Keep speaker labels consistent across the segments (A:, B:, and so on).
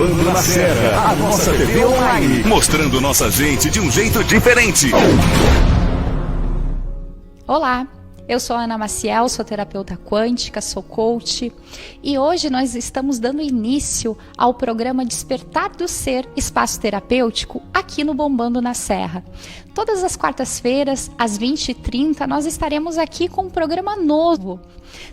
A: Bombando na Serra, a nossa TV online, mostrando nossa gente de um jeito diferente.
B: Olá, eu sou a Ana Maciel, sou terapeuta quântica, sou coach e hoje nós estamos dando início ao programa Despertar do Ser Espaço Terapêutico aqui no Bombando na Serra. Todas as quartas-feiras, às 20h30, nós estaremos aqui com um programa novo,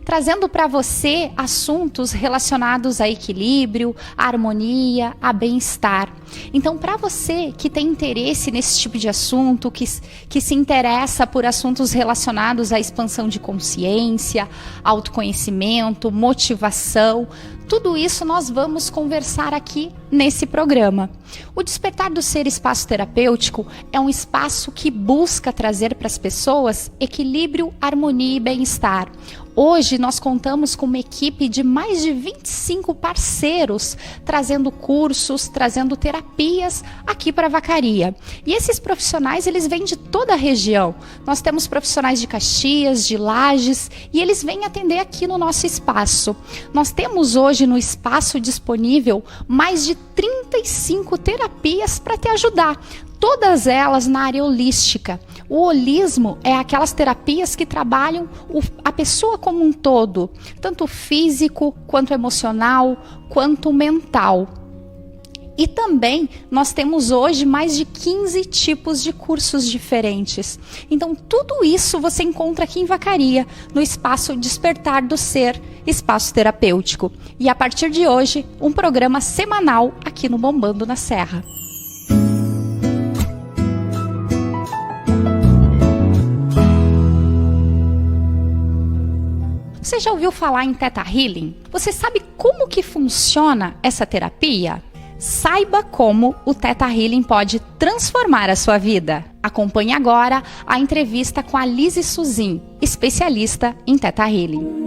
B: trazendo para você assuntos relacionados a equilíbrio, a harmonia, a bem-estar. Então, para você que tem interesse nesse tipo de assunto, que se interessa por assuntos relacionados à expansão de consciência, autoconhecimento, motivação, tudo isso nós vamos conversar aqui nesse programa. O Despertar do Ser Espaço Terapêutico é um espaço que busca trazer para as pessoas equilíbrio, harmonia e bem-estar. Hoje nós contamos com uma equipe de mais de 25 parceiros, trazendo cursos, trazendo terapias aqui para Vacaria. E esses profissionais, eles vêm de toda a região. Nós temos profissionais de Caxias, de Lages, e eles vêm atender aqui no nosso espaço. Nós temos hoje no espaço disponível mais de 35 terapias para te ajudar. Todas elas na área holística. O holismo é aquelas terapias que trabalham a pessoa como um todo, tanto físico, quanto emocional, quanto mental. E também nós temos hoje mais de 15 tipos de cursos diferentes. Então tudo isso você encontra aqui em Vacaria, no espaço Despertar do Ser, Espaço Terapêutico. E a partir de hoje, um programa semanal aqui no Bombando na Serra. Você já ouviu falar em Theta Healing? Você sabe como que funciona essa terapia? Saiba como o Theta Healing pode transformar a sua vida. Acompanhe agora a entrevista com a Lise Suzin, especialista em Theta Healing.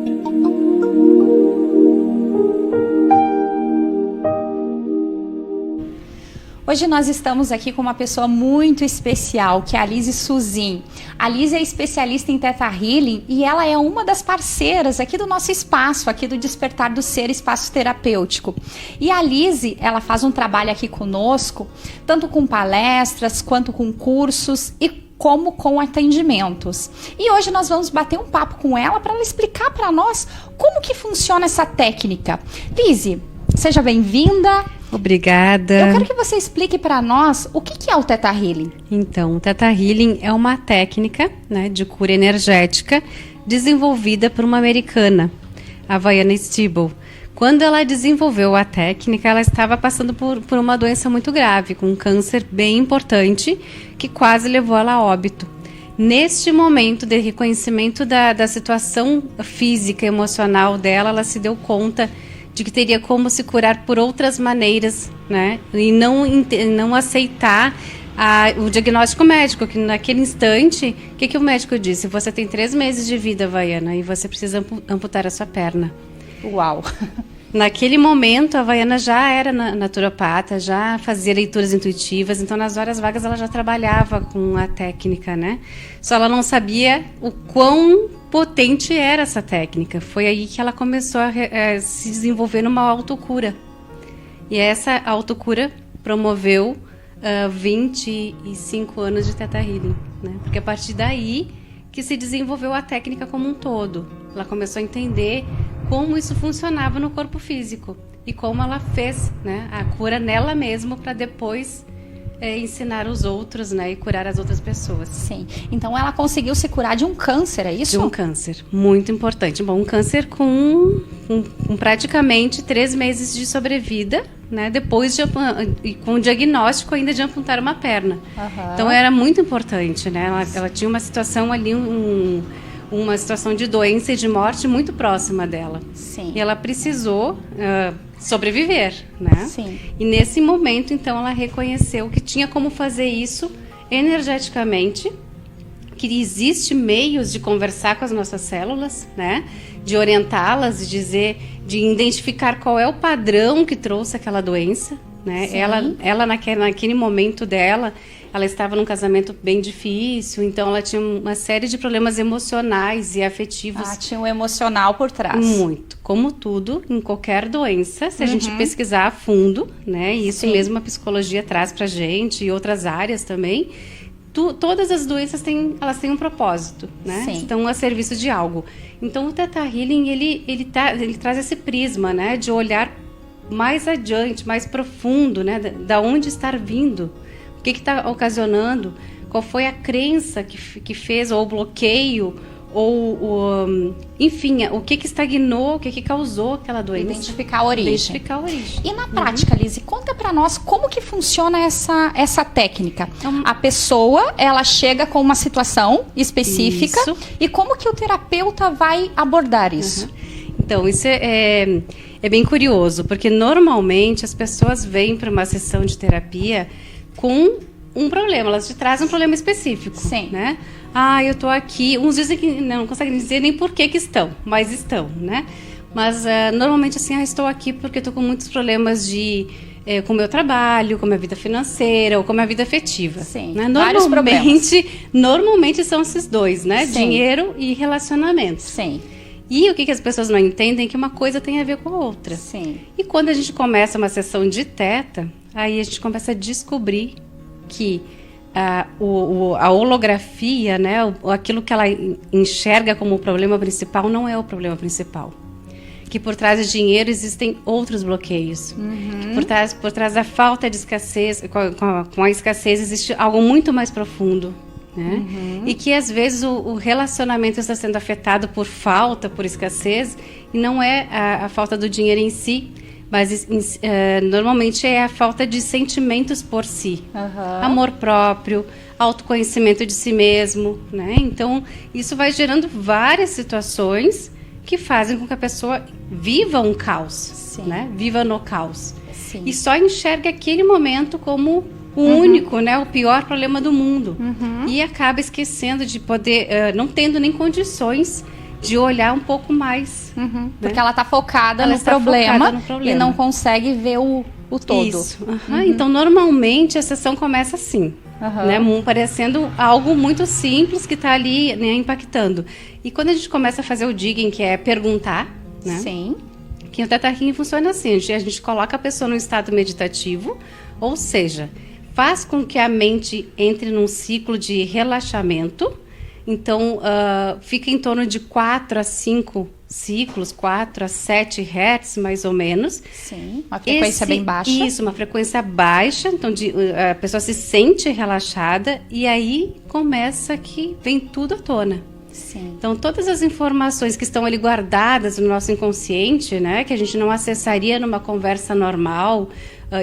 B: Hoje nós estamos aqui com uma pessoa muito especial, que é a Lise Suzin. A Lise é especialista em Theta Healing e ela é uma das parceiras aqui do nosso espaço, aqui do Despertar do Ser Espaço Terapêutico. E a Lise, ela faz um trabalho aqui conosco, tanto com palestras, quanto com cursos e como com atendimentos. E hoje nós vamos bater um papo com ela para ela explicar para nós como que funciona essa técnica. Lise, seja bem-vinda.
C: Obrigada.
B: Eu quero que você explique para nós o que é o Theta Healing.
C: Então, o Theta Healing é uma técnica, né, de cura energética desenvolvida por uma americana, a Vianna Stibal. Quando ela desenvolveu a técnica, ela estava passando por uma doença muito grave, com um câncer bem importante, que quase levou ela a óbito. Neste momento de reconhecimento da situação física e emocional dela, ela se deu conta de que teria como se curar por outras maneiras, né? E não aceitar o diagnóstico médico, que naquele instante, o que o médico disse? Você tem 3 meses de vida, Vianna, e você precisa amputar a sua perna.
B: Uau!
C: Naquele momento, a Vianna já era naturopata, já fazia leituras intuitivas, então nas horas vagas ela já trabalhava com a técnica, né? Só ela não sabia o quão potente era essa técnica. Foi aí que ela começou a se desenvolver numa autocura. E essa autocura promoveu 25 anos de Theta Healing, né? Porque a partir daí que se desenvolveu a técnica como um todo. Ela começou a entender como isso funcionava no corpo físico e como ela fez, né, a cura nela mesma para depois ensinar os outros, né, e curar as outras pessoas.
B: Sim. Então ela conseguiu se curar de um câncer, é isso?
C: De um câncer, muito importante. Bom, um câncer com praticamente 3 meses de sobrevida, né, depois com o diagnóstico ainda de amputar uma perna. Uhum. Então era muito importante, né? Ela tinha uma situação ali, uma situação de doença e de morte muito próxima dela.
B: Sim.
C: E ela precisou sobreviver, né?
B: Sim.
C: E nesse momento, então, ela reconheceu que tinha como fazer isso energeticamente, que existe meios de conversar com as nossas células, né? De orientá-las, de identificar qual é o padrão que trouxe aquela doença, né? Ela naquele momento dela, ela estava num casamento bem difícil, então ela tinha uma série de problemas emocionais e afetivos.
B: Tinha um emocional por trás.
C: Muito. Como tudo, em qualquer doença, se a gente pesquisar a fundo, né? E isso mesmo a psicologia traz pra gente e outras áreas também. Todas as doenças têm um propósito, né?
B: Sim.
C: Estão a serviço de algo. Então o Theta Healing, ele traz esse prisma, né? De olhar mais adiante, mais profundo, né? Da onde estar vindo, o que está ocasionando, qual foi a crença que fez, ou o bloqueio, ou enfim, o que estagnou, o que causou aquela doença.
B: Identificar a origem.
C: Identificar a origem.
B: E na prática, Lise, conta pra nós como que funciona essa técnica. A pessoa, ela chega com uma situação específica.
C: Isso.
B: E como que o terapeuta vai abordar isso?
C: Então, isso é bem curioso, porque normalmente as pessoas vêm para uma sessão de terapia com um problema, elas te trazem um problema específico.
B: Sim.
C: Né? Eu tô aqui, uns dizem que não conseguem dizer nem por que estão, mas estão, né? Mas normalmente assim, estou aqui porque estou com muitos problemas com o meu trabalho, com a minha vida financeira ou com a minha vida afetiva.
B: Sim,
C: né?
B: vários problemas.
C: Normalmente são esses dois, né?
B: Sim.
C: Dinheiro e relacionamento.
B: Sim.
C: E o que as pessoas não entendem é que uma coisa tem a ver com a outra.
B: Sim.
C: E quando a gente começa uma sessão de Theta, aí a gente começa a descobrir que a holografia, né, aquilo que ela enxerga como o problema principal, não é o problema principal. Que por trás do dinheiro existem outros bloqueios. Que por trás da falta de escassez, com a escassez existe algo muito mais profundo. Né? E que às vezes o relacionamento está sendo afetado por escassez, e não é a falta do dinheiro em si, mas normalmente é a falta de sentimentos por si. Amor próprio, autoconhecimento de si mesmo, né? Então isso vai gerando várias situações que fazem com que a pessoa viva um caos, né? Viva no caos.
B: Sim.
C: E só enxerga aquele momento como o único, né? O pior problema do mundo. E acaba esquecendo de poder, não tendo nem condições de olhar um pouco mais. Né?
B: Porque ela está focada no problema e não consegue ver o todo.
C: Isso. Então, normalmente, a sessão começa assim. Né? Parecendo algo muito simples que está ali, né, impactando. E quando a gente começa a fazer o digging, que é perguntar, né?
B: Sim.
C: Que o Theta Healing funciona assim. A gente coloca a pessoa num estado meditativo, ou seja, faz com que a mente entre num ciclo de relaxamento. Então, fica em torno de 4 a 5 ciclos, 4 a 7 Hz, mais ou menos.
B: Sim, uma frequência bem baixa.
C: Isso, uma frequência baixa. Então, a pessoa se sente relaxada e aí começa que vem tudo à tona.
B: Sim.
C: Então, todas as informações que estão ali guardadas no nosso inconsciente, né, que a gente não acessaria numa conversa normal,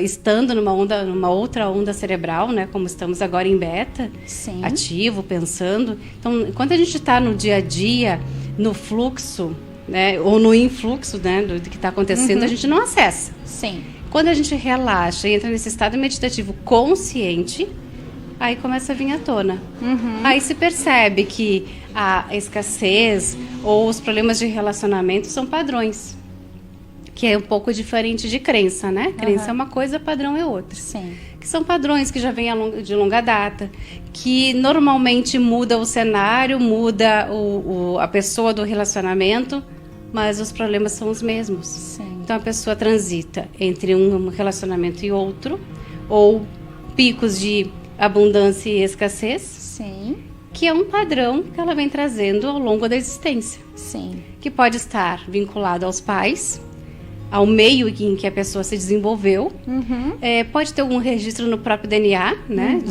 C: estando numa outra onda cerebral, né, como estamos agora em beta,
B: Sim.
C: ativo, pensando. Então, quando a gente está no dia a dia, no fluxo, né, ou no influxo, né, do que está acontecendo, a gente não acessa.
B: Sim.
C: Quando a gente relaxa e entra nesse estado meditativo consciente, aí começa a vir à tona. Aí se percebe que a escassez ou os problemas de relacionamento são padrões. Que é um pouco diferente de crença, né? Crença é uma coisa, padrão é outra.
B: Sim.
C: Que são padrões que já vêm de longa data, que normalmente muda o cenário, muda a pessoa do relacionamento, mas os problemas são os mesmos.
B: Sim.
C: Então a pessoa transita entre um relacionamento e outro, ou picos de abundância e escassez,
B: Sim.
C: que é um padrão que ela vem trazendo ao longo da existência.
B: Sim.
C: Que pode estar vinculado aos pais, ao meio em que a pessoa se desenvolveu. Pode ter algum registro no próprio DNA, né?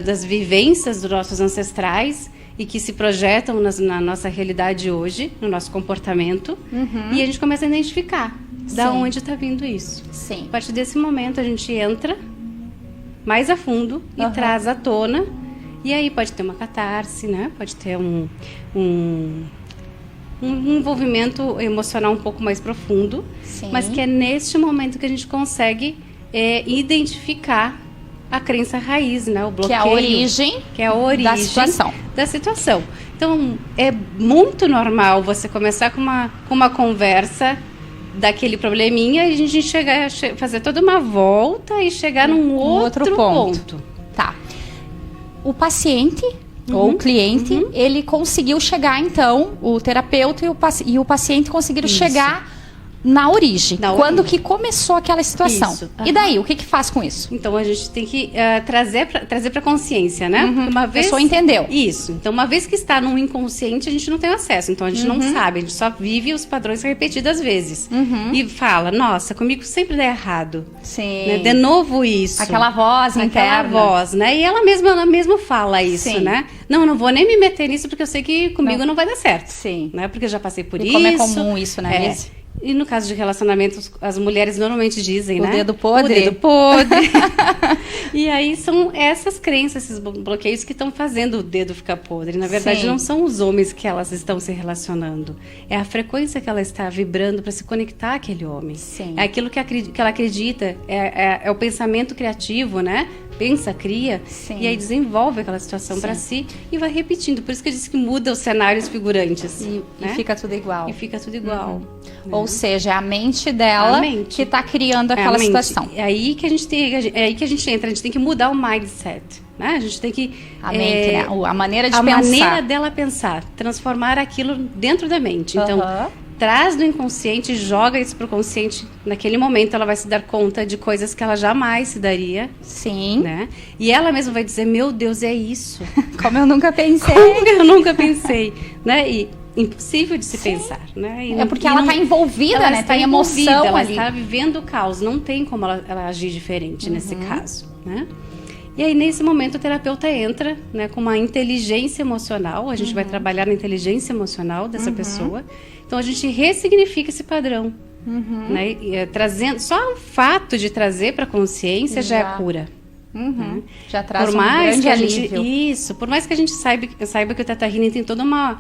C: Das vivências dos nossos ancestrais e que se projetam na nossa realidade hoje, no nosso comportamento. E a gente começa a identificar da onde está vindo isso.
B: Sim.
C: A partir desse momento a gente entra mais a fundo e traz à tona. E aí pode ter uma catarse, né? Pode ter um envolvimento emocional um pouco mais profundo,
B: Sim.
C: mas que é neste momento que a gente consegue identificar a crença raiz, né? O bloqueio. Que é a origem da situação. Então, é muito normal você começar com uma conversa daquele probleminha e a gente fazer toda uma volta e chegar num outro ponto.
B: Tá. o paciente ou o cliente, ele conseguiu chegar, então, o terapeuta e o paciente conseguiram chegar na origem. Quando que começou aquela situação.
C: Isso.
B: E daí, o que faz com isso?
C: Então, a gente tem que trazer para consciência, né? Porque uma vez...
B: A pessoa entendeu.
C: Isso. Então, uma vez que está no inconsciente, a gente não tem acesso. Então, a gente não sabe. A gente só vive os padrões repetidas vezes. E fala, nossa, comigo sempre dá errado.
B: Sim.
C: Né? De novo isso.
B: Aquela voz interna.
C: Aquela voz, né? E ela mesma fala isso,
B: Sim.
C: né? Não vou nem me meter nisso, porque eu sei que comigo não vai dar certo.
B: Sim.
C: Né? Porque eu já passei por
B: E
C: isso.
B: como é comum isso, né?
C: E no caso de relacionamentos, as mulheres normalmente dizem,
B: O
C: né?
B: dedo podre.
C: O dedo podre. E aí são essas crenças, esses bloqueios que estão fazendo o dedo ficar podre. Na verdade,
B: Sim.
C: não são os homens que elas estão se relacionando. É a frequência que ela está vibrando para se conectar àquele homem.
B: Sim.
C: É aquilo que ela acredita, é o pensamento criativo, né? Pensa, cria,
B: Sim.
C: e aí desenvolve aquela situação para si e vai repetindo. Por isso que eu disse que muda os cenários figurantes.
B: E
C: né?
B: fica tudo igual.
C: E fica tudo igual. Né?
B: Ou seja, é a mente dela que está criando aquela situação.
C: É aí que a gente entra, a gente tem que mudar o mindset, né? A gente tem que
B: A mente, né? A maneira de
C: a
B: pensar.
C: maneira dela pensar, transformar aquilo dentro da mente. Então, traz do inconsciente, joga isso pro consciente. Naquele momento, ela vai se dar conta de coisas que ela jamais se daria.
B: Sim.
C: Né? E ela mesma vai dizer, meu Deus, é isso.
B: Como eu nunca pensei.
C: Como eu nunca pensei, né? E impossível de se pensar, né?
B: É porque ela está envolvida,
C: ela
B: né?
C: está
B: Tem
C: envolvida,
B: emoção
C: ela
B: ali.
C: está vivendo o caos. Não tem como ela agir diferente nesse caso, né? E aí, nesse momento, o terapeuta entra, né, com uma inteligência emocional. A gente vai trabalhar na inteligência emocional dessa pessoa. Então, a gente ressignifica esse padrão. Né? E, trazendo, só o fato de trazer para a consciência já é a cura. Né?
B: Já traz
C: Por
B: um
C: mais
B: grande
C: que a gente,
B: alívio.
C: isso, por mais que a gente saiba que o Theta Healing tem toda uma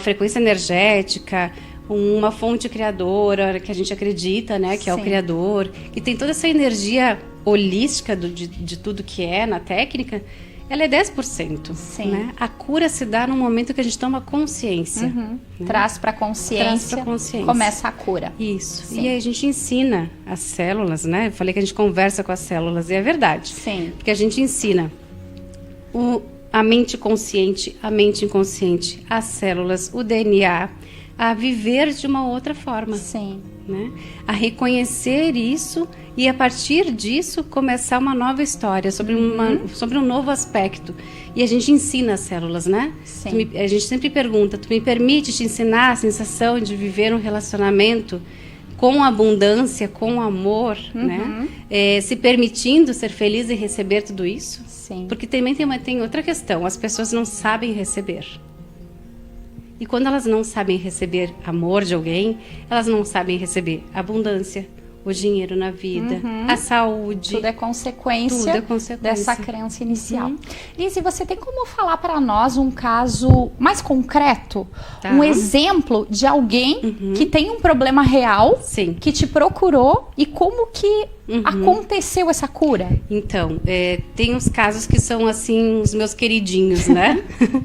C: frequência energética, uma fonte criadora que a gente acredita, né, que é o
B: Sim.
C: criador, que tem toda essa energia holística de tudo que é na técnica, ela é 10%.
B: Sim.
C: Né? A cura se dá no momento que a gente toma consciência. Né?
B: Traz para consciência,
C: Traz pra consciência.
B: começa a cura.
C: Isso.
B: Sim.
C: E aí a gente ensina as células, né? Eu falei que a gente conversa com as células, e é verdade.
B: Sim.
C: Porque a gente ensina a mente consciente, a mente inconsciente, as células, o DNA, a viver de uma outra forma.
B: Sim.
C: Né? A reconhecer isso e, a partir disso, começar uma nova história sobre um novo aspecto. E a gente ensina as células, né?
B: Sim.
C: A gente sempre pergunta, tu me permite te ensinar a sensação de viver um relacionamento com abundância, com amor, né? Se permitindo ser feliz e receber tudo isso?
B: Sim.
C: Porque também tem outra questão, as pessoas não sabem receber. E quando elas não sabem receber amor de alguém, elas não sabem receber abundância, o dinheiro na vida, a saúde.
B: Tudo é consequência, dessa crença inicial. Liz, você tem como falar para nós um caso mais concreto?
C: Tá.
B: Um exemplo de alguém que tem um problema real,
C: Sim.
B: que te procurou e como que aconteceu essa cura?
C: Então, tem uns casos que são, assim, os meus queridinhos, né?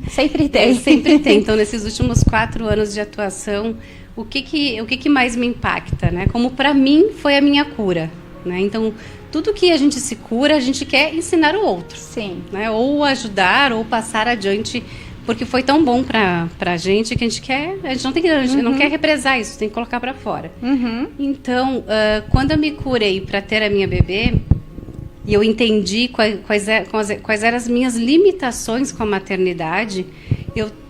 B: Sempre tem.
C: Sempre tem. Então, nesses últimos 4 anos de atuação, o que mais me impacta, né? Como para mim foi a minha cura, né? Então, tudo que a gente se cura, a gente quer ensinar o outro.
B: Sim.
C: Né? Ou ajudar, ou passar adiante, porque foi tão bom pra gente que a gente não tem que, a gente não quer represar isso, tem que colocar para fora. Então, quando eu me curei para ter a minha bebê, e eu entendi quais eram as minhas limitações com a maternidade,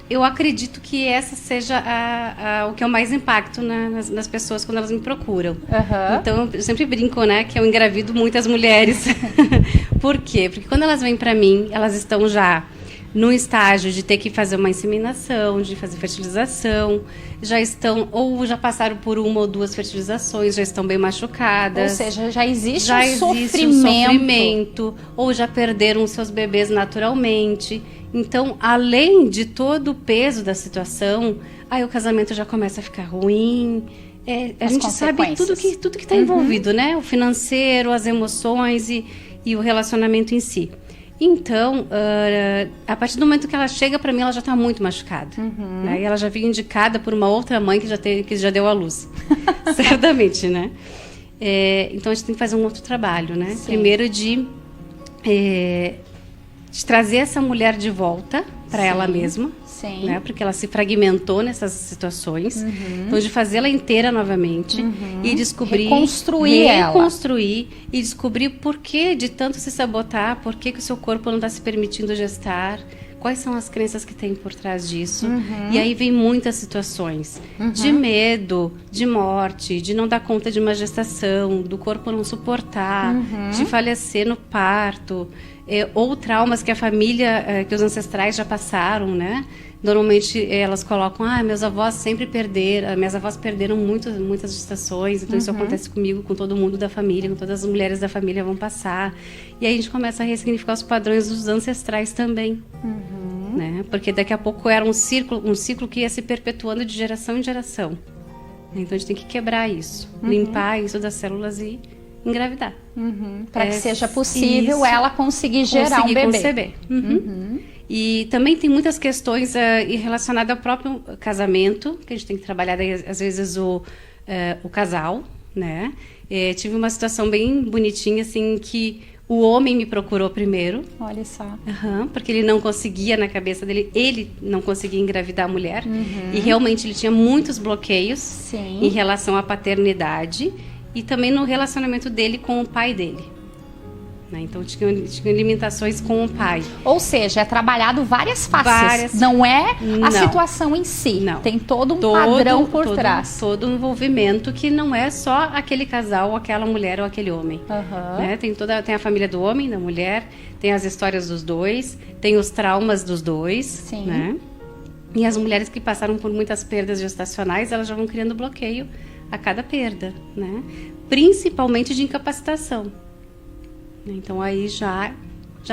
C: eu acredito que essa seja o que eu mais impacto nas pessoas quando elas me procuram. Então, eu sempre brinco, né, que eu engravido muitas mulheres. Por quê? Porque quando elas vêm para mim, elas estão já no estágio de ter que fazer uma inseminação, de fazer fertilização, ou já passaram por 1 ou 2 fertilizações, já estão bem machucadas.
B: Ou seja, já existe
C: um
B: sofrimento,
C: ou já perderam seus bebês naturalmente. Então, além de todo o peso da situação, aí o casamento já começa a ficar ruim. A gente sabe tudo que está envolvido, né? O financeiro, as emoções e o relacionamento em si. Então, a partir do momento que ela chega para mim, ela já está muito machucada. Né? E ela já veio indicada por uma outra mãe que já deu à luz. Certamente, né? Então, a gente tem que fazer um outro trabalho, né?
B: Sim.
C: Primeiro de de trazer essa mulher de volta para ela mesma,
B: Sim.
C: né? Porque ela se fragmentou nessas situações. Então, de fazê-la inteira novamente e descobrir... Reconstruir e descobrir por que de tanto se sabotar, por que o seu corpo não está se permitindo gestar, quais são as crenças que tem por trás disso. E aí vem muitas situações de medo, de morte, de não dar conta de uma gestação, do corpo não suportar, de falecer no parto, ou traumas que a família, que os ancestrais já passaram, né? Normalmente elas colocam, meus avós sempre perderam, minhas avós perderam muitas gestações, então isso acontece comigo, com todo mundo da família, com todas as mulheres da família vão passar. E aí a gente começa a ressignificar os padrões dos ancestrais também. Né? Porque daqui a pouco era um ciclo que ia se perpetuando de geração em geração. Então a gente tem que quebrar isso, limpar isso das células e engravidar.
B: Para que seja possível ela conseguir gerar um bebê.
C: Conceber. E também tem muitas questões relacionadas ao próprio casamento, que a gente tem que trabalhar, daí, às vezes, o casal, né? Tive uma situação bem bonitinha, assim, que o homem me procurou primeiro.
B: Olha só.
C: Porque ele não conseguia, na cabeça dele, ele não conseguia engravidar a mulher. E realmente ele tinha muitos bloqueios em relação à paternidade e também no relacionamento dele com o pai dele. Então tinha limitações com o pai.
B: Ou seja, é trabalhado várias faces. Não é a situação em si.
C: Não.
B: Tem todo um padrão por trás.
C: Todo um envolvimento que não é só aquele casal, ou aquela mulher ou aquele homem. Né? Tem a família do homem, da mulher, tem as histórias dos dois, tem os traumas dos dois.
B: Sim.
C: Né? E as mulheres que passaram por muitas perdas gestacionais, elas já vão criando bloqueio a cada perda. Né? Principalmente de incapacitação. Então aí já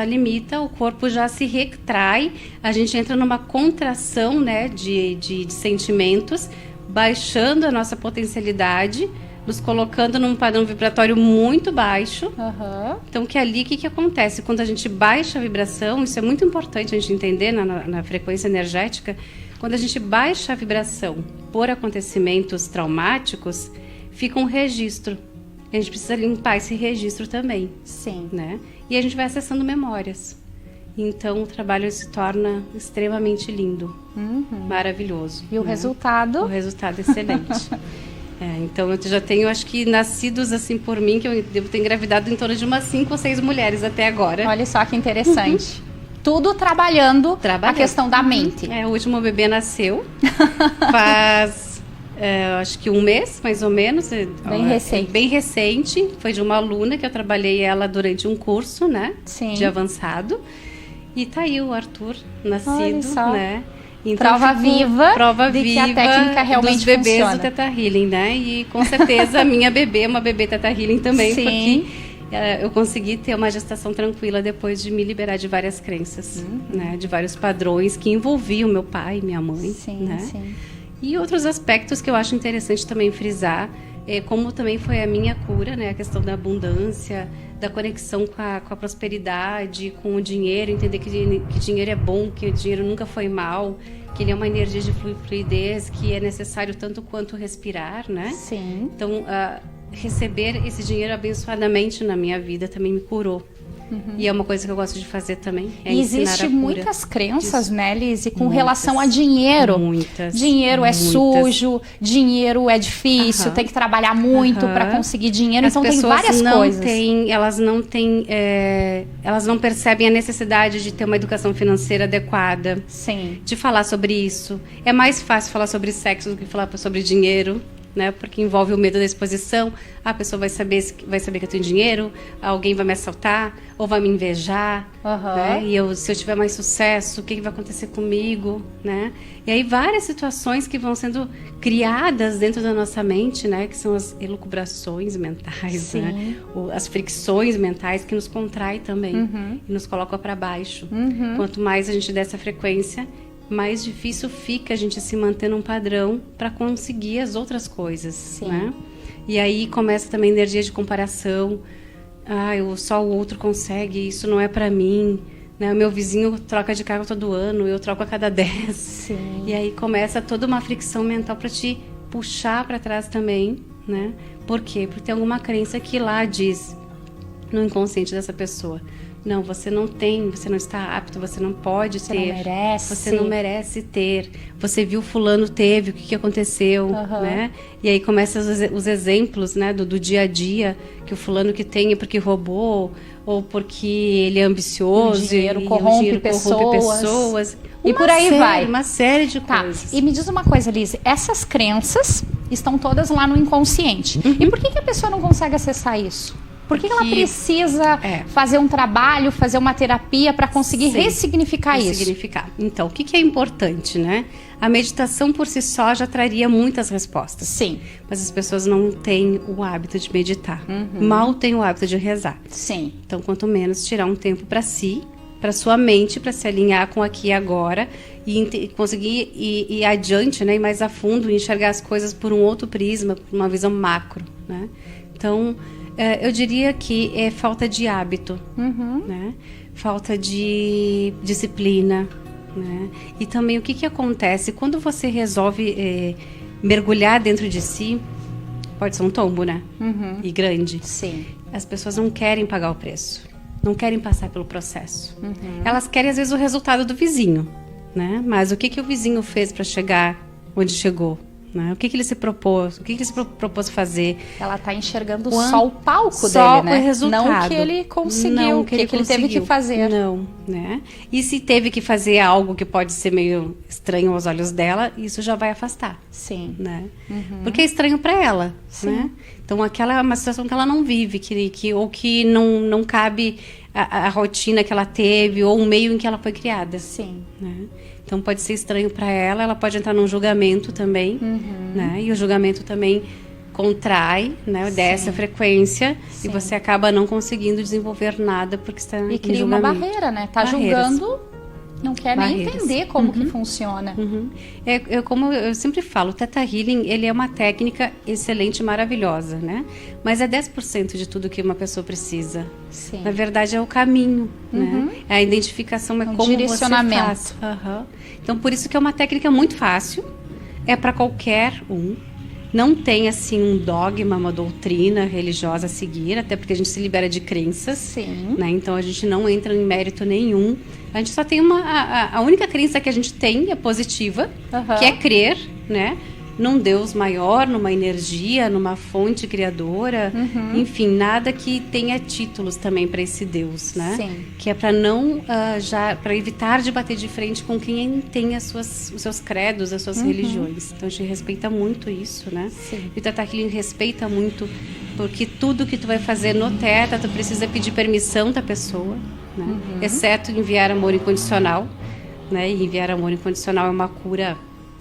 C: limita, o corpo já se retrai, a gente entra numa contração, né, de sentimentos, baixando a nossa potencialidade, nos colocando num padrão vibratório muito baixo. Então que ali, o que acontece? Quando a gente baixa a vibração, isso é muito importante a gente entender na frequência energética, quando a gente baixa a vibração por acontecimentos traumáticos, fica um registro. A gente precisa limpar esse registro também.
B: Sim.
C: Né? E a gente vai acessando memórias. Então, o trabalho se torna extremamente lindo. Maravilhoso.
B: E o resultado?
C: O resultado é excelente. Então, eu já tenho, acho que, nascidos assim por mim, que eu devo ter engravidado em torno de umas 5 ou 6 mulheres até agora.
B: Olha só que interessante. Tudo trabalhando a questão da mente.
C: O último bebê nasceu faz... acho que 1 mês, mais ou menos.
B: Bem recente.
C: Bem recente. Foi de uma aluna que eu trabalhei ela durante um curso, né?
B: Sim.
C: De avançado. E tá aí o Arthur, nascido, né? Então,
B: prova viva
C: que
B: a técnica realmente
C: dos bebês
B: funciona.
C: do Theta Healing, né? E com certeza a minha bebê é uma bebê Theta Healing também, porque eu consegui ter uma gestação tranquila depois de me liberar de várias crenças, né? De vários padrões que envolviam meu pai e minha mãe, né? E outros aspectos que eu acho interessante também frisar, como também foi a minha cura, né? A questão da abundância, da conexão com a prosperidade, com o dinheiro, entender que dinheiro é bom, que o dinheiro nunca foi mal, que ele é uma energia de fluidez, que é necessário tanto quanto respirar, né?
B: Sim.
C: Então, receber esse dinheiro abençoadamente na minha vida também me curou. E é uma coisa que eu gosto de fazer também.
B: E existe muitas crenças, né, Liz, com relação a dinheiro. Dinheiro é sujo, dinheiro é difícil, tem que trabalhar muito para conseguir dinheiro. Então tem várias coisas.
C: Elas não percebem a necessidade de ter uma educação financeira adequada.
B: Sim.
C: De falar sobre isso. É mais fácil falar sobre sexo do que falar sobre dinheiro. Né? Porque envolve o medo da exposição. A pessoa vai saber que eu tenho dinheiro, alguém vai me assaltar ou vai me invejar, né? E se eu tiver mais sucesso, o que vai acontecer comigo, né? E aí várias situações que vão sendo criadas dentro da nossa mente, né? Que são as elucubrações mentais, né? As fricções mentais que nos contrai também e nos coloca para baixo. Quanto mais a gente der essa frequência, mais difícil fica a gente se manter num padrão para conseguir as outras coisas, né? E aí começa também a energia de comparação. Só o outro consegue, isso não é para mim, né? O meu vizinho troca de carro todo ano, eu troco a cada 10.
B: Sim.
C: E aí começa toda uma fricção mental para te puxar para trás também, né? Por quê? Porque tem alguma crença que lá diz no inconsciente dessa pessoa: Não, você não tem, você não está apto, você não pode
B: Você
C: ter.
B: não merece.
C: Você não merece ter. Você viu fulano teve, o que aconteceu, né? E aí começam os exemplos, né, do dia a dia, que o fulano que tem é porque roubou, ou porque ele é ambicioso.
B: O dinheiro
C: e
B: corrompe
C: o dinheiro corrompe pessoas.
B: E por aí vai.
C: Uma série de
B: Tá,
C: coisas.
B: e me diz uma coisa, Liz, essas crenças estão todas lá no inconsciente. E por que a pessoa não consegue acessar isso? Por que ela precisa fazer um trabalho, fazer uma terapia para conseguir ressignificar isso?
C: Ressignificar. Então, o que é importante, né? A meditação por si só já traria muitas respostas.
B: Sim.
C: Mas as pessoas não têm o hábito de meditar. Mal têm o hábito de rezar.
B: Sim.
C: Então, quanto menos tirar um tempo para si, para sua mente, para se alinhar com aqui e agora e conseguir ir adiante, né? Ir mais a fundo, enxergar as coisas por um outro prisma, por uma visão macro, né? Então, eu diria que é falta de hábito, né? Falta de disciplina, né? E também o que acontece quando você resolve mergulhar dentro de si, pode ser um tombo, né? E grande.
B: Sim.
C: As pessoas não querem pagar o preço, não querem passar pelo processo. Elas querem às vezes o resultado do vizinho, né? Mas o que o vizinho fez para chegar onde chegou? Né? O que ele se propôs? O que ele se propôs fazer?
B: Ela está enxergando só o palco
C: só
B: dele, né?
C: O resultado.
B: Não o que ele conseguiu,
C: não
B: o que ele teve que fazer.
C: Não, né? E se teve que fazer algo que pode ser meio estranho aos olhos dela, isso já vai afastar.
B: Sim.
C: Né? Porque é estranho para ela,
B: Sim.
C: né? Então aquela é uma situação que ela não vive, ou que não cabe a rotina que ela teve ou o meio em que ela foi criada.
B: Sim.
C: Né? Então pode ser estranho para ela, ela pode entrar num julgamento também, né? E o julgamento também contrai, né? Desce a frequência. Sim. E você acaba não conseguindo desenvolver nada porque está em julgamento.
B: E cria uma barreira, né? Tá julgando, não quer nem entender como que funciona.
C: É como eu sempre falo, o Theta Healing, ele é uma técnica excelente, maravilhosa, né? Mas é 10% de tudo que uma pessoa precisa.
B: Sim.
C: Na verdade, é o caminho, né? A identificação é como
B: direcionamento.
C: você faz. Então, por isso que é uma técnica muito fácil, é para qualquer um. Não tem, assim, um dogma, uma doutrina religiosa a seguir, até porque a gente se libera de crenças.
B: Sim.
C: Né? Então, a gente não entra em mérito nenhum. A gente só tem a única crença que a gente tem é positiva, que é crer, né? Num Deus maior, numa energia, numa fonte criadora. Enfim, nada que tenha títulos também para esse Deus, né?
B: Sim.
C: Que é para não, para evitar de bater de frente com quem tem os seus credos, as suas religiões. Então, a gente respeita muito isso, né?
B: Sim.
C: E o Theta Healing respeita muito, porque tudo que tu vai fazer no Theta, tu precisa pedir permissão da pessoa, né? Exceto enviar amor incondicional, né? E enviar amor incondicional é uma cura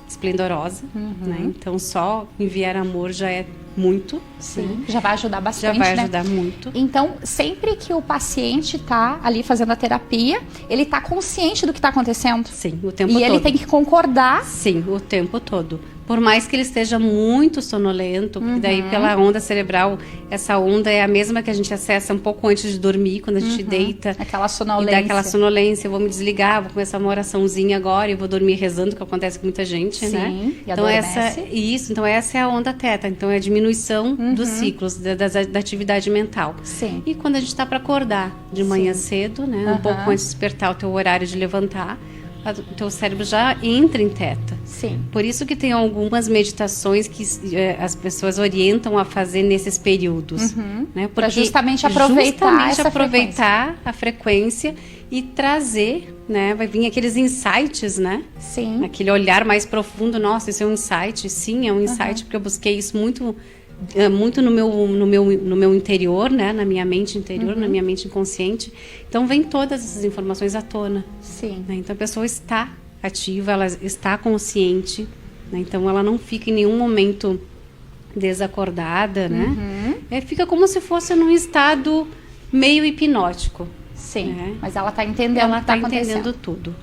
C: esplendorosa, né? Então só enviar amor já é muito.
B: Sim,
C: né?
B: já vai ajudar bastante,
C: já vai ajudar muito.
B: Então, sempre que o paciente está ali fazendo a terapia, ele está consciente do que está acontecendo.
C: Sim, o tempo todo.
B: E ele tem que concordar.
C: Sim, o tempo todo. Por mais que ele esteja muito sonolento, porque daí pela onda cerebral, essa onda é a mesma que a gente acessa um pouco antes de dormir, quando a gente deita.
B: Aquela sonolência.
C: E dá aquela sonolência, eu vou me desligar, vou começar uma oraçãozinha agora e vou dormir rezando, que acontece com muita gente, né?
B: Sim, e
C: então
B: adormece.
C: então essa é a onda Theta, então é a diminuição dos ciclos, da atividade mental.
B: Sim.
C: E quando a gente está para acordar de manhã cedo, né? Um pouco antes de despertar o teu horário de levantar, o teu cérebro já entra em Theta.
B: Sim.
C: Por isso que tem algumas meditações que as pessoas orientam a fazer nesses períodos. Né?
B: Para justamente aproveitar
C: a frequência e trazer, né? Vai vir aqueles insights, né?
B: Sim.
C: Aquele olhar mais profundo. Nossa, isso é um insight. Sim, é um insight, porque eu busquei isso muito no meu interior, né? Na minha mente interior, na minha mente inconsciente. Então, vem todas essas informações à tona.
B: Sim.
C: Né? Então, a pessoa está ativa, ela está consciente, né? Então, ela não fica em nenhum momento desacordada, né? Fica como se fosse num estado meio hipnótico.
B: Sim,
C: né?
B: mas ela está entendendo
C: ela
B: o que está
C: entendendo
B: acontecendo.
C: tudo.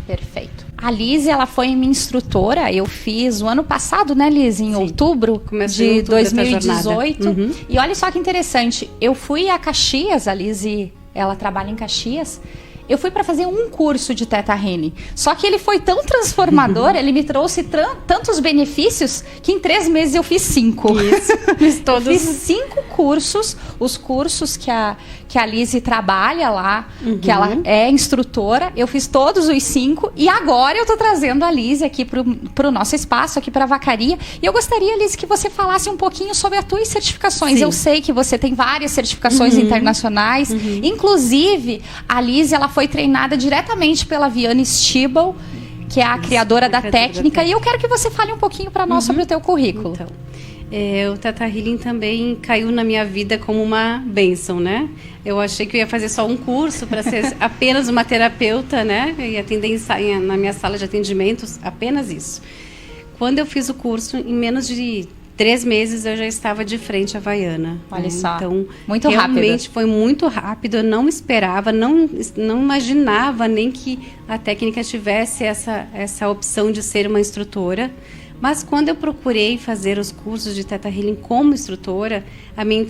B: Perfeito. A Liz, ela foi minha instrutora, eu fiz o ano passado, né, Liz? Em outubro
C: Começou
B: de
C: em outubro
B: 2018. E olha só que interessante, eu fui a Caxias, a Liz, ela trabalha em Caxias, eu fui para fazer um curso de Theta Healing. Só que ele foi tão transformador, ele me trouxe tantos benefícios, que em 3 meses eu fiz 5.
C: Isso, fiz todos.
B: Eu fiz 5 cursos, os cursos que a Lise trabalha lá, que ela é instrutora, eu fiz todos os 5, e agora eu tô trazendo a Lise aqui pro nosso espaço, aqui pra Vacaria. E eu gostaria, Lise, que você falasse um pouquinho sobre as tuas certificações. Sim. Eu sei que você tem várias certificações internacionais, inclusive a Lise, ela foi treinada diretamente pela Viane Stibel, que é a criadora da técnica, e eu quero que você fale um pouquinho para nós sobre o teu currículo.
C: Então, o Theta Healing também caiu na minha vida como uma bênção, né? Eu achei que eu ia fazer só um curso para ser apenas uma terapeuta, né? E atender na minha sala de atendimentos, apenas isso. Quando eu fiz o curso, em menos de 3 meses eu já estava de frente à Havaiana.
B: Olha só,
C: então,
B: muito
C: realmente
B: rápido.
C: Foi muito rápido, eu não esperava, não imaginava nem que a técnica tivesse essa opção de ser uma instrutora. Mas quando eu procurei fazer os cursos de Theta Healing como instrutora, a minha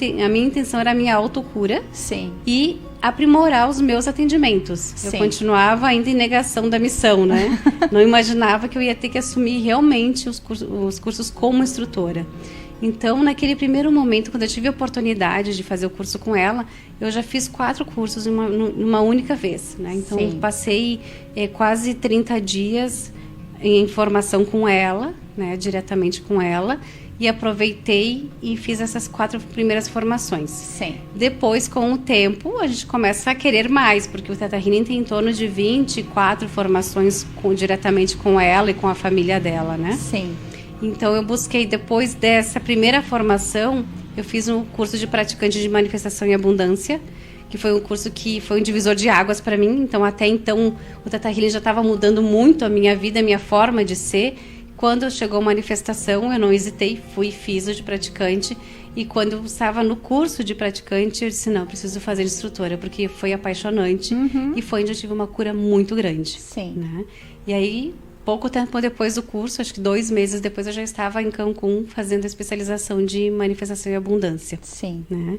C: intenção era a minha autocura.
B: Sim.
C: E aprimorar os meus atendimentos.
B: Sim.
C: Eu continuava ainda em negação da missão, né? Não imaginava que eu ia ter que assumir realmente os cursos como instrutora. Então, naquele primeiro momento, quando eu tive a oportunidade de fazer o curso com ela, eu já fiz 4 cursos numa única vez, né? Então, eu passei quase 30 dias em formação com ela, né? Diretamente com ela, e aproveitei e fiz essas 4 primeiras formações.
B: Sim.
C: Depois, com o tempo, a gente começa a querer mais, porque o Theta Healing tem em torno de 24 formações diretamente com ela e com a família dela, né?
B: Sim.
C: Então, eu busquei, depois dessa primeira formação, eu fiz um curso de praticante de manifestação e abundância, que foi um curso que foi um divisor de águas para mim. Então, até então, o Theta Healing já estava mudando muito a minha vida, a minha forma de ser. Quando chegou a manifestação, eu não hesitei, fui e fiz o de praticante. E quando eu estava no curso de praticante, eu disse, não, preciso fazer de instrutora, porque foi apaixonante. E foi onde eu tive uma cura muito grande.
B: Sim.
C: Né? E aí, pouco tempo depois do curso, acho que 2 meses depois, eu já estava em Cancún fazendo a especialização de manifestação e abundância.
B: Sim.
C: Né?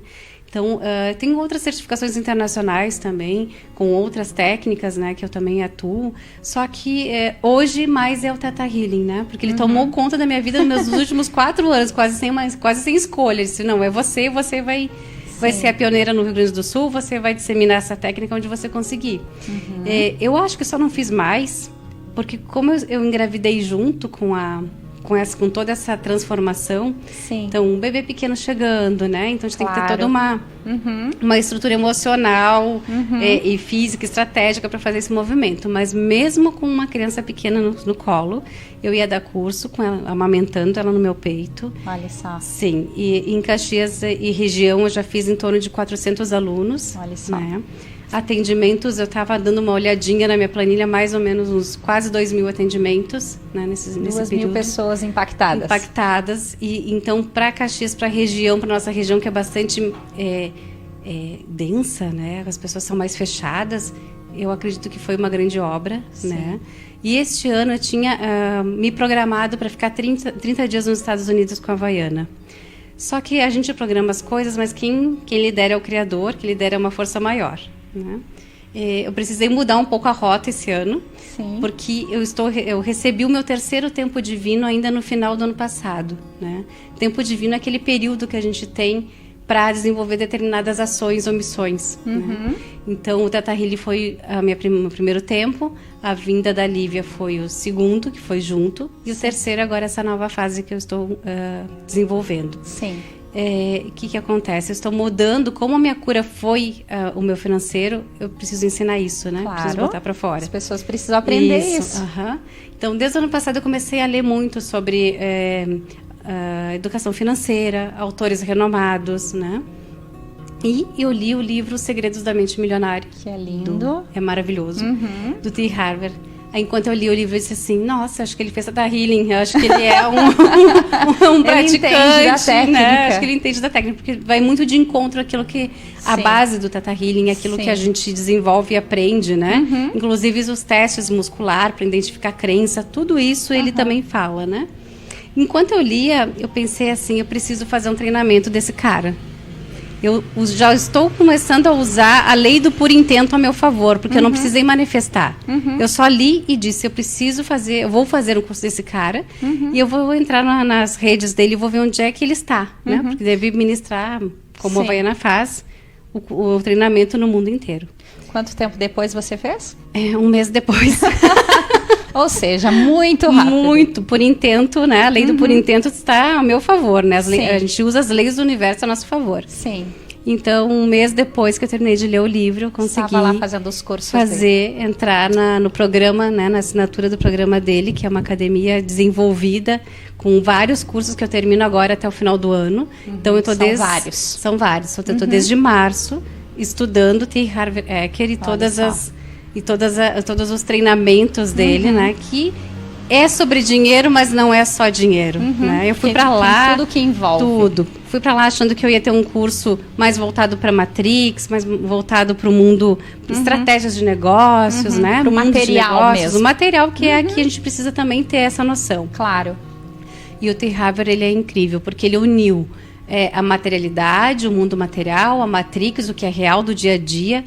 C: Então, tem outras certificações internacionais também, com outras técnicas, né, que eu também atuo. Só que hoje mais é o Theta Healing, né? Porque ele tomou conta da minha vida nos últimos 4 anos, quase sem escolha. Ele disse, não, é você vai ser a pioneira no Rio Grande do Sul, você vai disseminar essa técnica onde você conseguir. Eu acho que só não fiz mais, porque como eu engravidei junto com toda essa transformação.
B: Sim.
C: Então, um bebê pequeno chegando, né? Então, a gente tem que ter toda uma estrutura emocional e física, estratégica para fazer esse movimento. Mas mesmo com uma criança pequena no colo, eu ia dar curso com ela, amamentando ela no meu peito.
B: Olha só.
C: Sim. E em Caxias e região, eu já fiz em torno de 400 alunos.
B: Olha só.
C: Né? Atendimentos, eu estava dando uma olhadinha na minha planilha, mais ou menos uns quase 2.000 atendimentos, né, nesse período.
B: 2.000 pessoas impactadas.
C: Impactadas. E então, para Caxias, para a região, para nossa região, que é bastante densa, né? As pessoas são mais fechadas. Eu acredito que foi uma grande obra, né? E este ano eu tinha me programado para ficar 30 dias nos Estados Unidos com a Havaiana. Só que a gente programa as coisas, mas quem lidera é o Criador, quem lidera é uma força maior. Né? Eu precisei mudar um pouco a rota esse ano, porque eu recebi o meu 3º tempo divino ainda no final do ano passado. Né? Tempo divino é aquele período que a gente tem para desenvolver determinadas ações ou missões. Né? Então, o Theta Healing foi meu primeiro tempo, a vinda da Lívia foi o 2º, que foi junto, e o 3º agora essa nova fase que eu estou desenvolvendo.
B: Sim.
C: O que acontece? Eu estou mudando, como a minha cura foi o meu financeiro, eu preciso ensinar isso, né?
B: Claro.
C: Preciso botar para fora.
B: As pessoas precisam aprender isso.
C: Então, desde o ano passado eu comecei a ler muito sobre educação financeira, autores renomados, né? E eu li o livro Os Segredos da Mente Milionária.
B: Que é lindo.
C: É maravilhoso. Do T. Harv. Enquanto eu li o livro, eu disse assim, nossa, acho que ele fez Theta Healing, eu acho que ele é um praticante,
B: entende da técnica.
C: Né? Acho que ele entende da técnica, porque vai muito de encontro àquilo que a base do Theta Healing, aquilo que a gente desenvolve e aprende, né? Inclusive os testes muscular para identificar crença, tudo isso ele também fala, né? Enquanto eu lia, eu pensei assim, eu preciso fazer um treinamento desse cara. eu já estou começando a usar a lei do por intento a meu favor, porque eu não precisei manifestar. Eu só li e disse, eu vou fazer um curso desse cara, e eu vou entrar nas redes dele e vou ver onde é que ele está, né? Porque deve ministrar, como a Havaiana faz, o treinamento no mundo inteiro.
B: Quanto tempo depois você fez?
C: 1 mês depois.
B: Ou seja, muito rápido.
C: Muito, por intento, né? A lei do por intento está a meu favor, né? A gente usa as leis do universo a nosso favor.
B: Sim.
C: Então, 1 mês depois que eu terminei de ler o livro, eu consegui
B: Estava lá fazendo os cursos dele.
C: entrar no programa, né? Na assinatura do programa dele, que é uma academia desenvolvida com vários cursos que eu termino agora até o final do ano. Então, eu tô
B: vários.
C: São vários. Eu estou desde março estudando T. Harv Eker e todos os treinamentos dele, né? Que é sobre dinheiro, mas não é só dinheiro, né? Eu fui para lá,
B: tudo que envolve.
C: Tudo. Fui para lá achando que eu ia ter um curso mais voltado para Matrix, mais voltado para o mundo, estratégias de negócios, né?
B: Para o material mesmo.
C: O material que é que a gente precisa também ter essa noção.
B: Claro.
C: E o T. Harv ele é incrível, porque ele uniu a materialidade, o mundo material, a Matrix, o que é real do dia a dia,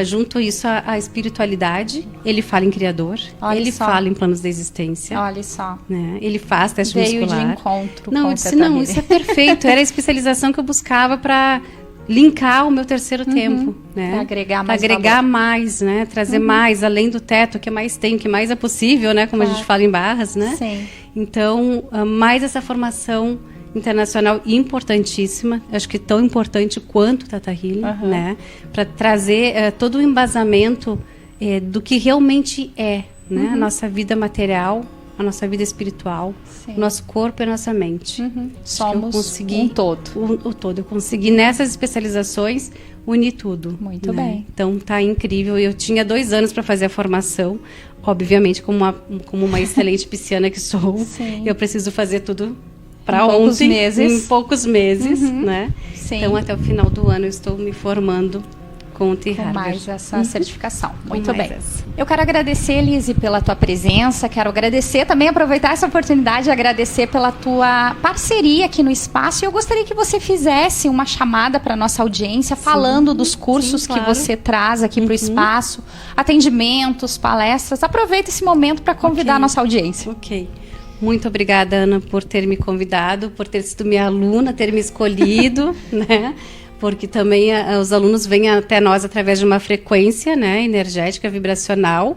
C: junto isso à espiritualidade. Ele fala em Criador, ele fala em planos da existência.
B: Olha só.
C: Né? Ele faz teste muscular.
B: Veio de encontro
C: não,
B: com
C: eu disse, não, isso é perfeito. Era a especialização que eu buscava para linkar o meu terceiro tempo. Né?
B: Para agregar mais
C: agregar mais, né? Trazer mais, além do teto, o que mais tem, o que mais é possível, né? Como a gente fala em Barras, né?
B: Sim.
C: Então, mais essa formação internacional importantíssima, acho que tão importante quanto o Theta Healing, né? Para trazer todo o embasamento do que realmente é, né? A nossa vida material, a nossa vida espiritual, o nosso corpo e a nossa mente.
B: Somos um todo.
C: O todo. Eu consegui, nessas especializações, unir tudo.
B: Muito
C: né?
B: bem.
C: Então, tá incrível. Eu tinha 2 anos para fazer a formação. Obviamente, como uma excelente pisciana que sou, eu preciso fazer tudo para ontem, em poucos meses, né?
B: Sim.
C: Então, até o final do ano, eu estou me formando com o T. Harv.
B: Com mais essa certificação. Muito bem. Eu quero agradecer, Lise, pela tua presença. Quero agradecer também, aproveitar essa oportunidade de agradecer pela tua parceria aqui no espaço. E eu gostaria que você fizesse uma chamada para nossa audiência, falando dos cursos que você traz aqui para o espaço, atendimentos, palestras. Aproveita esse momento para convidar a nossa audiência.
C: Ok. Muito obrigada, Ana, por ter me convidado, por ter sido minha aluna, ter me escolhido, né? Porque também os alunos vêm até nós através de uma frequência, né, energética, vibracional,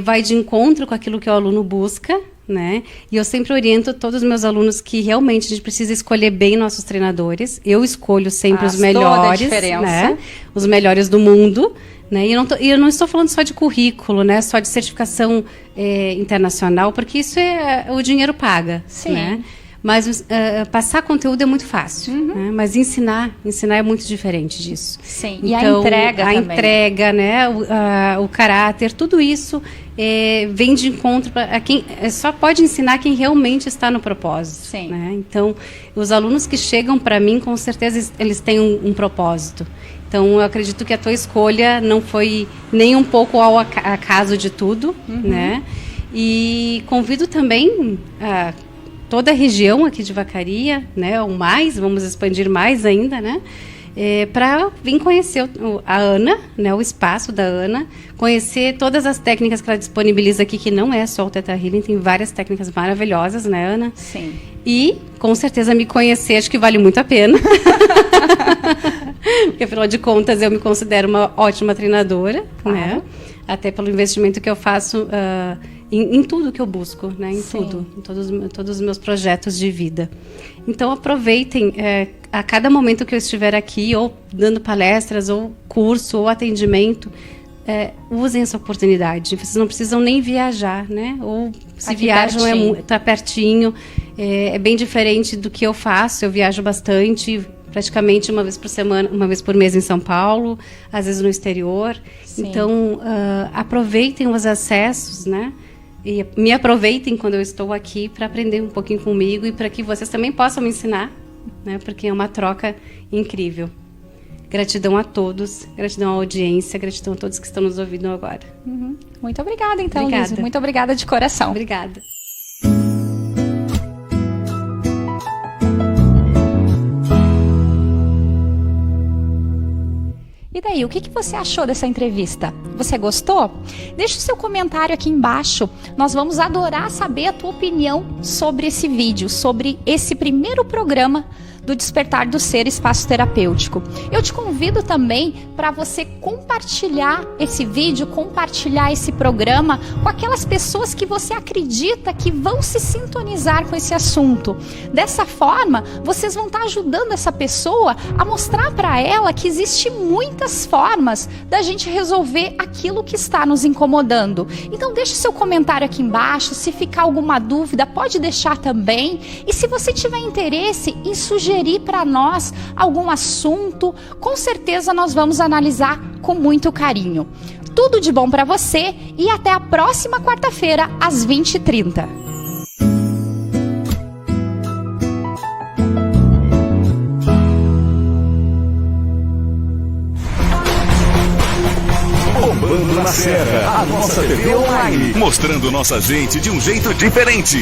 C: vai de encontro com aquilo que o aluno busca, né? E eu sempre oriento todos os meus alunos que realmente a gente precisa escolher bem nossos treinadores. Eu escolho sempre os melhores, né? Os melhores do mundo. Né? E eu não estou falando só de currículo, né? Só de certificação internacional, porque isso o dinheiro paga.
B: Sim.
C: Né? Mas passar conteúdo é muito fácil, né? Mas ensinar é muito diferente disso.
B: Sim.
C: Então,
B: e a entrega também.
C: A entrega, né? O caráter, tudo isso vem de encontro a quem só pode ensinar quem realmente está no propósito.
B: Sim.
C: Né? Então, os alunos que chegam para mim, com certeza eles têm um propósito. Então, eu acredito que a tua escolha não foi nem um pouco ao acaso de tudo, né? E convido também toda a região aqui de Vacaria, né? Ou mais, vamos expandir mais ainda, né? Para vir conhecer a Ana, né? O espaço da Ana, conhecer todas as técnicas que ela disponibiliza aqui, que não é só o Theta Healing, tem várias técnicas maravilhosas, né, Ana?
B: Sim.
C: E, com certeza, me conhecer, acho que vale muito a pena. Porque, afinal de contas, eu me considero uma ótima treinadora, né? Até pelo investimento que eu faço em tudo que eu busco, né? Em tudo, em todos os meus projetos de vida. Então, aproveitem a cada momento que eu estiver aqui, ou dando palestras, ou curso, ou atendimento, usem essa oportunidade. Vocês não precisam nem viajar, né? Ou se
B: aqui
C: viajam, está pertinho. É bem diferente do que eu faço. Eu viajo bastante, praticamente uma vez por semana, uma vez por mês em São Paulo, às vezes no exterior.
B: Sim.
C: Então, aproveitem os acessos, né? E me aproveitem quando eu estou aqui para aprender um pouquinho comigo e para que vocês também possam me ensinar, né? Porque é uma troca incrível. Gratidão a todos, gratidão à audiência, gratidão a todos que estão nos ouvindo agora.
B: Muito obrigada, então,
C: Obrigada.
B: Lise. Muito obrigada de coração.
C: Obrigada.
B: aí, o que você achou dessa entrevista? Você gostou? Deixa o seu comentário aqui embaixo. Nós vamos adorar saber a tua opinião sobre esse vídeo, sobre esse primeiro programa do Despertar do Ser Espaço Terapêutico. Eu te convido também para você compartilhar esse vídeo, compartilhar esse programa com aquelas pessoas que você acredita que vão se sintonizar com esse assunto. Dessa forma, vocês vão estar ajudando essa pessoa a mostrar para ela que existe muitas formas da gente resolver aquilo que está nos incomodando. Então deixe seu comentário aqui embaixo, se ficar alguma dúvida, pode deixar também. E se você tiver interesse em sugerir para nós algum assunto, com certeza nós vamos analisar com muito carinho. Tudo de bom para você e até a próxima quarta-feira às 20h30.
A: Bombando na Serra, a nossa TV online, mostrando nossa gente de um jeito diferente.